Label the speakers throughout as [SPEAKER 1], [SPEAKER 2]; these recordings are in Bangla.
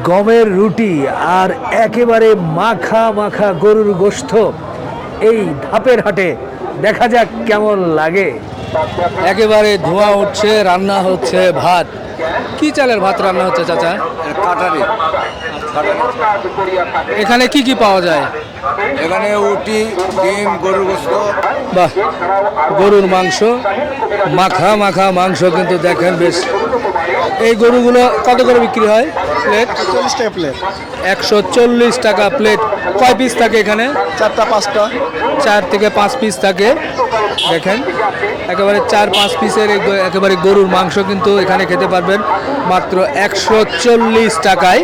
[SPEAKER 1] গমের রুটি আর একেবারে মাখা মাখা গরুর গোশত এই ধাপের হাটে। দেখা যাক কেমন লাগে। একেবারে ধোঁয়া উঠছে, রান্না হচ্ছে ভাত। কি চালের ভাত রান্না হচ্ছে চাচা?
[SPEAKER 2] কাটারি।
[SPEAKER 1] এখানে কি কি পাওয়া যায়?
[SPEAKER 2] এখানে উটি, ডিম, গরুর গোস্ত।
[SPEAKER 1] বাহ, গরুর মাংস, মাখা মাখা মাংস কিন্তু দেখেন বেশ। এই গরুগুলো কত করে বিক্রি হয় প্লেট?
[SPEAKER 2] 40 টাকা প্লেট।
[SPEAKER 1] 140 টাকা প্লেট। কয় পিস থাকে এখানে?
[SPEAKER 2] 4টা 5টা।
[SPEAKER 1] 4 থেকে 5 পিস থাকে। দেখেন একেবারে 4-5 পিসের একেবারে গরুর মাংস কিন্তু এখানে খেতে পারবেন মাত্র 140 টাকায়।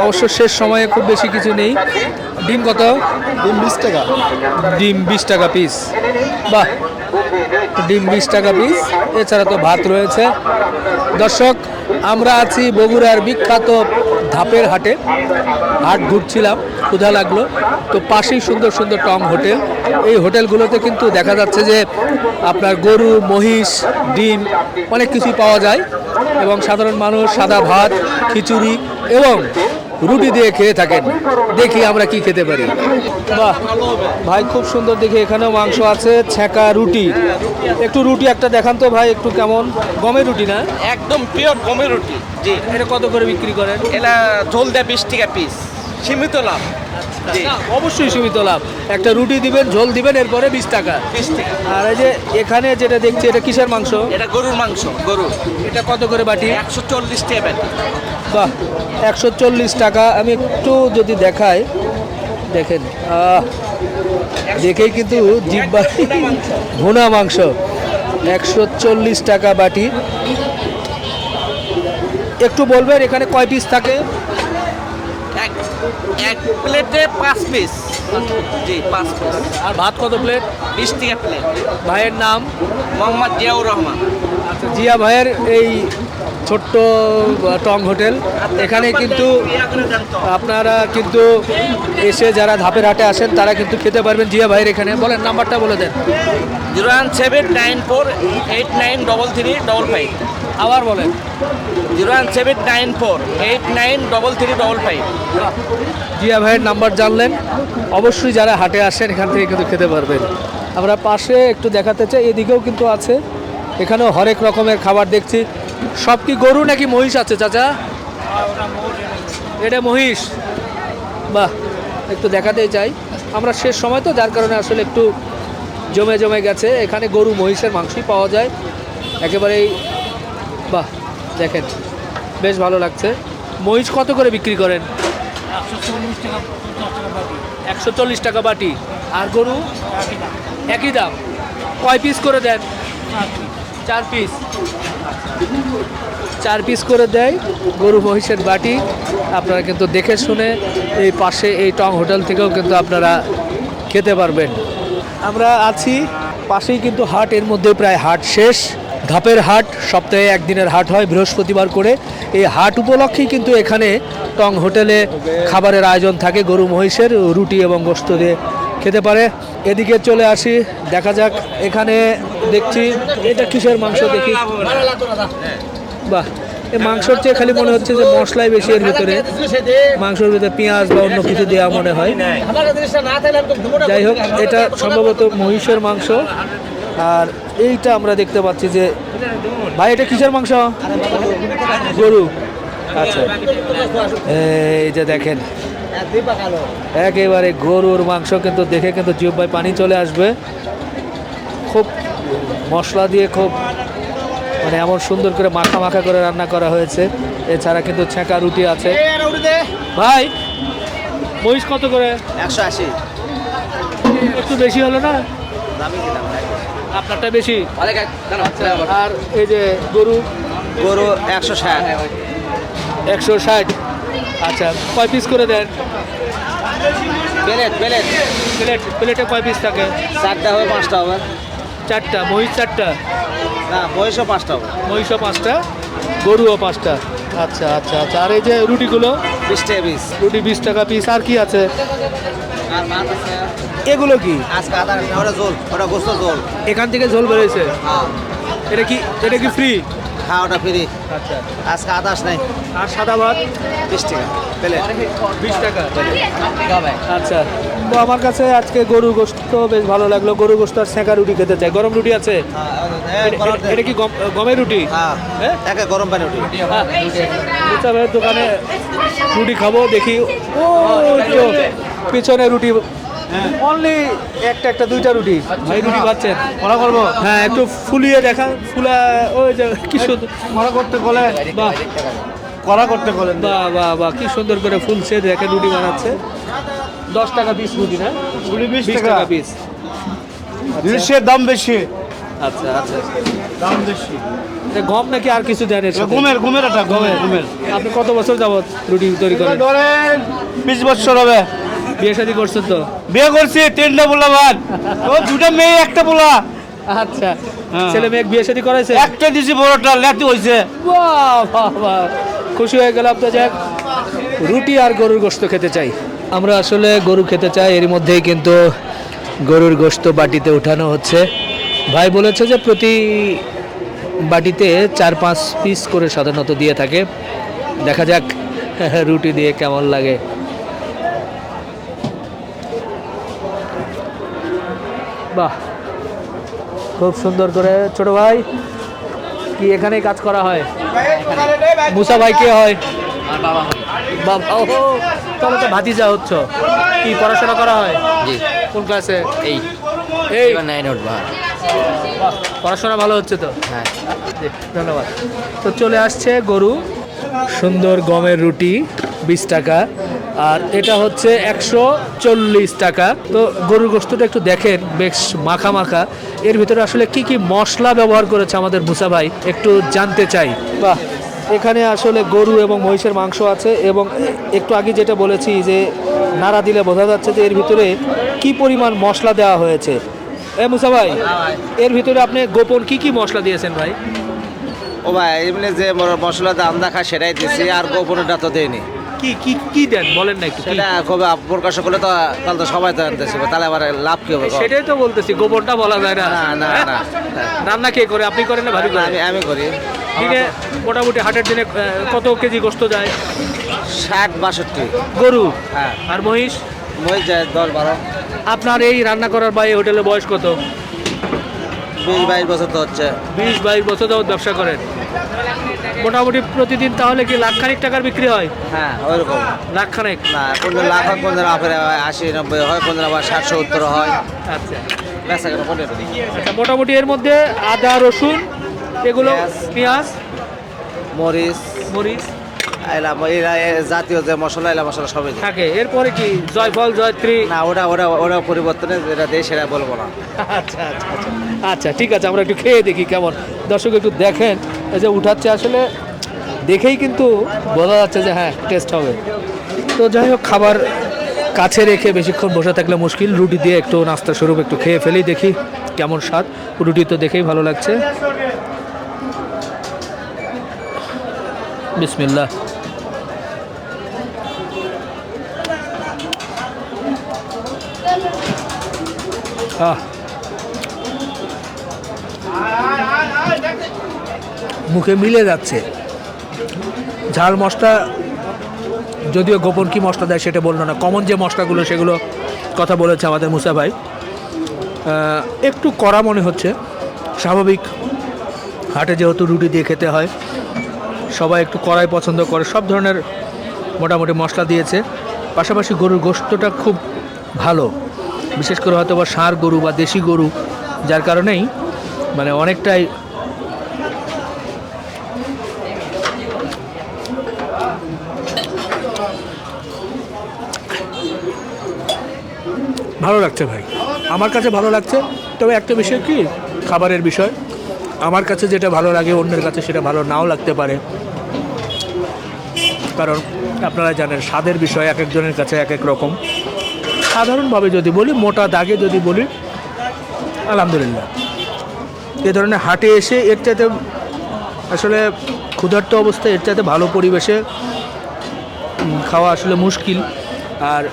[SPEAKER 1] অবশ্য শেষ সময়ে খুব বেশি কিছু নেই। ডিম কত?
[SPEAKER 2] ডিম 20 টাকা।
[SPEAKER 1] ডিম 20 টাকা পিস। বাহ, ডিম 20 টাকা পিস। এছাড়া তো ভাত রয়েছে। দর্শক, আমরা আছি বগুড়ার বিখ্যাত ধাপের হাটে। হাট ঘুরছিলাম, ক্ষুধা লাগলো, তো পাশেই সুন্দর সুন্দর টং হোটেল। এই হোটেলগুলোতে কিন্তু দেখা যাচ্ছে যে আপনার গরু, মহিষ, ডিম অনেক কিছুই পাওয়া যায় এবং সাধারণ মানুষ সাদা ভাত, খিচুড়ি এবং রুটি দিয়ে খেয়ে থাকেন। দেখি আমরা কি খেতে পারি। বাহ ভাই, খুব সুন্দর দেখি এখানেও মাংস আছে, ছেঁকা রুটি। একটু রুটি একটা দেখান তো ভাই, একটু কেমন? গমের রুটি না?
[SPEAKER 3] একদম পিওর গমের রুটি। জি,
[SPEAKER 1] এটা কত করে বিক্রি করেন?
[SPEAKER 3] এটা ঝোল দেয় 20 টাকা পিস, সীমিত লাভ। জি,
[SPEAKER 1] অবশ্যই সীমিত লাভ। একটা রুটি দিবেন, ঝোল দিবেন, এরপরে 20 টাকা।
[SPEAKER 3] 20 টাকা।
[SPEAKER 1] আর এই যে এখানে যেটা দেখছি, এটা কিসের মাংস?
[SPEAKER 3] এটা গরুর মাংস, গরু।
[SPEAKER 1] এটা কত করে বাটি?
[SPEAKER 3] 140 টাকা বাটি।
[SPEAKER 1] বাহ, 140 টাকা। আমি একটু যদি দেখাই, দেখেন দেখেই কিন্তু জিব্বা ভুনা মাংস। 140 টাকা বাটি। একটু বলবেন এখানে কয় পিস থাকে?
[SPEAKER 3] এক প্লেটে 5 পিস। জি, 5 পিস।
[SPEAKER 1] আর ভাত কত প্লেট?
[SPEAKER 3] 20 টাকা প্লেট।
[SPEAKER 1] ভাইয়ের নাম?
[SPEAKER 3] মোহাম্মদ জিয়াউর রহমান।
[SPEAKER 1] আচ্ছা, জিয়া ভাইয়ের এই ছোট্ট টং হোটেল। এখানে কিন্তু আপনারা কিন্তু এসে যারা ধাপের হাটে আসেন তারা কিন্তু খেতে পারবেন জিয়া ভাইয়ের এখানে। বলেন, নাম্বারটা বলে দেন।
[SPEAKER 3] 01794893355।
[SPEAKER 1] আবার বলেন।
[SPEAKER 3] 01794893355।
[SPEAKER 1] জিয়া ভাইয়ের নাম্বার জানলেন। অবশ্যই যারা হাটে আসেন এখান থেকে কিন্তু খেতে পারবেন। আমরা পাশে একটু দেখাতে চাই, এদিকেও কিন্তু আছে। এখানেও হরেক রকমের খাবার দেখছি। সব কি গরু নাকি মহিষ আছে চাচা? এটা মহিষ। বাহ, একটু দেখাতেই চাই। আমরা শেষ সময় তো, যার কারণে আসলে একটু জমে জমে গেছে। এখানে গরু মহিষের মাংসই পাওয়া যায় একেবারেই। বাহ, দেখেন বেশ ভালো লাগছে। মহিষ কত করে বিক্রি করেন? 140 টাকা বাটি। আর গরু? একই দাম। কয় পিস করে দেন? 4 পিস। 4 পিস করে দেয় গরু মহিষের বাটি। আপনারা কিন্তু দেখে শুনে এই পাশে এই টং হোটেল থেকেও কিন্তু আপনারা খেতে পারবেন। আমরা আছি পাশেই কিন্তু হাট, এর মধ্যে প্রায় হাট শেষ। ধাপের হাট সপ্তাহে একদিনের হাট হয় বৃহস্পতিবার করে। এই হাট উপলক্ষেই কিন্তু এখানে টং হোটেলে খাবারের আয়োজন থাকে। গরু মহিষের রুটি এবং গোশত দিয়ে খেতে পারে। এদিকে চলে আসি, দেখা যাক। এখানে দেখছি এটা কিসের মাংস দেখি। বাহ, এই মাংসর চেয়ে খালি মনে হচ্ছে যে মশলাই বেশি এর ভিতরে। মাংসের ভিতরে পেঁয়াজ বা অন্য কিছু দেওয়া মনে হয়। যাই হোক, এটা সম্ভবত মহিষের মাংস। আর এইটা আমরা দেখতে পাচ্ছি যে, ভাই এটা কিসের মাংস? গরু। আচ্ছা, এই যে দেখেন একেবারে গরুর মাংস কিন্তু দেখে কিন্তু জিহ্বায় পানি চলে আসবে। খুব মশলা দিয়ে খুব মানে এমন সুন্দর করে মাখা মাখা করে রান্না করা হয়েছে। এছাড়া কিন্তু ছেঁকা রুটি আছে। ভাই, মহিষ কত করে?
[SPEAKER 3] 180।
[SPEAKER 1] একটু বেশি হলো না? আপনারটা বেশি। আর এই যে গরু?
[SPEAKER 3] গরু 160।
[SPEAKER 1] 160। আচ্ছা, কয় পিস করে দেন?
[SPEAKER 3] প্লেট প্লেট
[SPEAKER 1] প্লেটে কয় পিস থাকে?
[SPEAKER 3] 4টা হবে, 5টা হবে।
[SPEAKER 1] 4টা মহিষ, 4টা
[SPEAKER 3] না, মহিষও 5টা হবে।
[SPEAKER 1] মহিষও 5টা, গরুও 5টা। আচ্ছা আচ্ছা আচ্ছা। আর এই যে রুটিগুলো?
[SPEAKER 3] 20 টাকা পিস।
[SPEAKER 1] রুটি 20 টাকা পিস। আর কি আছে?
[SPEAKER 3] আর ভাত আছে।
[SPEAKER 1] এগুলো কি?
[SPEAKER 3] আজকে আদা ওটা ঝোল, ওটা গোস্ত ঝোল।
[SPEAKER 1] এখান থেকে ঝোল বেরোয়েছে? এটা কি ফ্রি?
[SPEAKER 3] হ্যাঁ ওটা ফ্রি
[SPEAKER 1] আচ্ছা,
[SPEAKER 3] আজকে আদাস নাই
[SPEAKER 1] আর সাদা ভাত
[SPEAKER 3] 20 টাকা প্লেট
[SPEAKER 1] 20 টাকা। আচ্ছা, তো আমার কাছে আজকে গরু গোশত বেশ ভালো লাগলো। গরু গোশত আর সেঁকা রুটি খেতে চাই। গরম রুটি আছে? এটা কি গমের রুটি?
[SPEAKER 3] হ্যাঁ
[SPEAKER 1] হ্যাঁ?
[SPEAKER 3] একে গরম পানি উঠি
[SPEAKER 1] মুসা ভাইয়ের দোকানে রুটি খাবো, দেখি ও তো পিছনে রুটি, অনলি একটা দুইটা রুটি। ভাই রুটি পাচ্ছেন?
[SPEAKER 2] করা করবো
[SPEAKER 1] হ্যাঁ, একটু ফুলিয়ে দেখান। ফুলা ওই যে কি সুন্দর,
[SPEAKER 2] করা করতে বলে
[SPEAKER 1] বাহ
[SPEAKER 2] করা করতে বলেন
[SPEAKER 1] বাহ বাহ বাহ, কি সুন্দর করে ফুলছে, দেখে রুটি বানাচ্ছে। 10 টাকা পিস রুটি না?
[SPEAKER 2] 20
[SPEAKER 1] 20 টাকা পিস।
[SPEAKER 2] জিনিসের দাম বেশি
[SPEAKER 1] আচ্ছা আচ্ছা,
[SPEAKER 2] দাম বেশি
[SPEAKER 1] এটা গম নাকি আর কিছু দেন এর সাথে?
[SPEAKER 2] ঘুমের এটা ঘুমের
[SPEAKER 1] আপনি কত বছর যাবত রুটি তৈরি করেন?
[SPEAKER 2] ধরেন 20 বছর হবে।
[SPEAKER 1] বিয়ে শাদী করছেন তো?
[SPEAKER 2] বিয়ে করছি 3টা পোলা ভাত, ও 2টা মেয়ে 1টা পোলা।
[SPEAKER 1] আচ্ছা,
[SPEAKER 2] হ্যাঁ।
[SPEAKER 1] ছেলে মেয়ে বিয়ে শাদী করাইছে?
[SPEAKER 2] একটা দিছি বড়টা লেতি হইছে।
[SPEAKER 1] বাহ বাহ বাহ, খুশি হয়ে গেলাম। তো যাক, রুটি আর গরুর গোশত খেতে চাই। আমরা আসলে গরু খেতে চাই, এর মধ্যেই কিন্তু গরুর গোশত বাটিতে উঠানো হচ্ছে। ভাই বলেছে যে প্রতি বাটিতে 4-5 পিস করে সাধারণত দিয়ে থাকে। দেখা যাক রুটি দিয়ে কেমন লাগে। বাহ, খুব সুন্দর করে। ছোট ভাই কি এখানেই কাজ করা হয়? মুসা ভাই কে হয়? বাবা, ও তাহলে তো ভাতিজা হচ্ছ। কি পড়াশোনা করা হয়?
[SPEAKER 4] জি
[SPEAKER 1] কোন ক্লাসে?
[SPEAKER 4] এই
[SPEAKER 1] এই
[SPEAKER 4] এবার 9 উঠবা।
[SPEAKER 1] বাহ, পড়াশোনা ভালো হচ্ছে তো?
[SPEAKER 4] হ্যাঁ
[SPEAKER 1] জি, ধন্যবাদ। তো চলে আসছে গরু, সুন্দর গমের রুটি 20 টাকা, আর এটা হচ্ছে 140 টাকা। তো গরুর গোশতটা একটু দেখেন, বেশ মাখা মাখা। এর ভিতরে আসলে কি কি মশলা ব্যবহার করেছে আমাদের মুসা ভাই, একটু জানতে চাই। বাহ, এখানে আসলে গরু এবং মহিষের মাংস আছে, এবং একটু আগে যেটা বলেছি যে নাড়া দিলে বোঝা যাচ্ছে যে এর ভিতরে কি পরিমাণ মশলা দেওয়া হয়েছে। মুসা ভাই, এর ভিতরে আপনি গোপন কি কি মশলা দিয়েছেন ভাই?
[SPEAKER 3] ও ভাই এমনি যে মশলা দাম দেখা সেটাই দিছি আর গোপনটা তো দেয়নি
[SPEAKER 1] কি কি কি দেন বলেন না একটু। কি?
[SPEAKER 3] সেটা খুব প্রকাশ করলে তো তাহলে তো সবাই তো আনতেছে তাহলে আবার লাভ কি হবে
[SPEAKER 1] সেটাই তো বলতেছি, গোপনটা বলা যায় না।
[SPEAKER 3] না না না
[SPEAKER 1] রান্না কে করে? আপনি করেন না ভাবি করে?
[SPEAKER 3] আমি করি
[SPEAKER 1] দিনে মোটামুটি হাটের দিনে কত কেজি গোশত যায়?
[SPEAKER 3] 60-62
[SPEAKER 1] গরু
[SPEAKER 3] হ্যাঁ
[SPEAKER 1] আর মহিষ?
[SPEAKER 3] মই যায় 10-12
[SPEAKER 1] আপনার এই রান্না করার বা এই হোটেলের বয়স কত?
[SPEAKER 3] 20-22 বছর তো হচ্ছে
[SPEAKER 1] 20-22 বছর যাবত ব্যবসা করেন। মোটামুটি প্রতিদিন তাহলে কি লাখখানিক টাকার বিক্রি হয়?
[SPEAKER 3] হ্যাঁ ওইরকম
[SPEAKER 1] লাখখানেক?
[SPEAKER 3] না কোনদিন লাখ হয় কোনদিন আপনার 80-90 হয় কোনদিন আবার 60-70 হয়
[SPEAKER 1] আচ্ছা
[SPEAKER 3] বেচা কেনা কোনটা
[SPEAKER 1] আচ্ছা, মোটামুটি এর মধ্যে আদা রসুন এগুলো, পেঁয়াজ
[SPEAKER 3] মরিচ
[SPEAKER 1] মরিচ
[SPEAKER 3] এলা জাতীয় যে মশলা এলা মশলা সবই দিই।
[SPEAKER 1] থাকে। এরপরে কি জয়ফল জয়ত্রী?
[SPEAKER 3] না ওটা পরিবর্তনে যেটা দেয় সেটা বলবো না
[SPEAKER 1] আচ্ছা আচ্ছা আচ্ছা আচ্ছা, ঠিক আছে, আমরা একটু খেয়ে দেখি কেমন। দর্শক একটু দেখেন, এই যে উঠাচ্ছে, আসলে দেখেই কিন্তু বোঝা যাচ্ছে যে হ্যাঁ টেস্ট হবে। তো যাই হোক, খাবার কাছে রেখে বেশিক্ষণ বসে থাকলে মুশকিল। রুটি দিয়ে একটু নাস্তা স্বরূপ একটু খেয়ে ফেলি, দেখি কেমন স্বাদ। রুটি তো দেখেই ভালো লাগছে। বিসমিল্লাহ। মুখে মিলে যাচ্ছে। ঝাল মশলা যদিও গোপন কি মশলা দেয় সেটা বললো না, কমন যে মশলাগুলো সেগুলো কথা বলেছে আমাদের মুসা ভাই। একটু কড়া মনে হচ্ছে, স্বাভাবিক। হাটে যেহেতু রুটি দিয়ে খেতে হয়, সবাই একটু কড়াই পছন্দ করে। সব ধরনের মোটামুটি মশলা দিয়েছে। পাশাপাশি গরুর গোশতটা খুব ভালো, বিশেষ করে হয়তো বা ষাঁড় গরু বা দেশি গরু, যার কারণেই মানে অনেকটাই ভালো লাগছে ভাই, আমার কাছে ভালো লাগছে। তবে একটা বিষয় কি, খাবারের বিষয়, আমার কাছে যেটা ভালো লাগে অন্যের কাছে সেটা ভালো নাও লাগতে পারে। কারণ আপনারা জানেন স্বাদের বিষয় এক একজনের কাছে এক এক রকম। সাধারণভাবে যদি বলি, মোটা দাগে যদি বলি, আলহামদুলিল্লাহ এ ধরনের হাটে এসে এর চাইতে আসলে ক্ষুধার্ত অবস্থায় এর চাইতে ভালো পরিবেশে খাওয়া আসলে মুশকিল। আর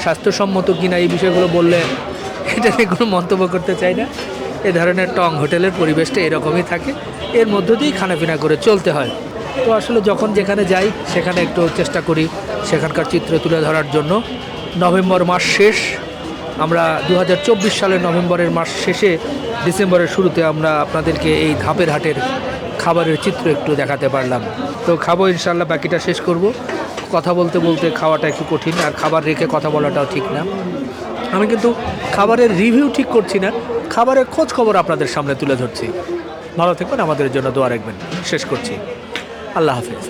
[SPEAKER 1] স্বাস্থ্যসম্মত কিনা এই বিষয়গুলো বললে এটা নিয়ে কোনো মন্তব্য করতে চাই না। এ ধরনের টং হোটেলের পরিবেশটা এরকমই থাকে। এর মধ্য দিয়েই খানাপিনা করে চলতে হয়। তো আসলে যখন যেখানে যাই সেখানে একটু চেষ্টা করি সেখানকার চিত্র তুলে ধরার জন্য। নভেম্বর মাস শেষ, আমরা 2024 সালের নভেম্বরের মাস শেষে ডিসেম্বরের শুরুতে আমরা আপনাদেরকে এই ধাপের হাটের খাবারের চিত্র একটু দেখাতে পারলাম। তো খাবো ইনশাল্লাহ, বাকিটা শেষ করব। কথা বলতে বলতে খাওয়াটা একটু কঠিন, আর খাবার রেখে কথা বলাটাও ঠিক না। আমি কিন্তু খাবারের রিভিউ ঠিক করছি না, খাবারের খোঁজ খবর আপনাদের সামনে তুলে ধরছি। ভালো থাকবেন, আমাদের জন্য দোয়া রাখবেন। শেষ করছি, আল্লাহ হাফেজ।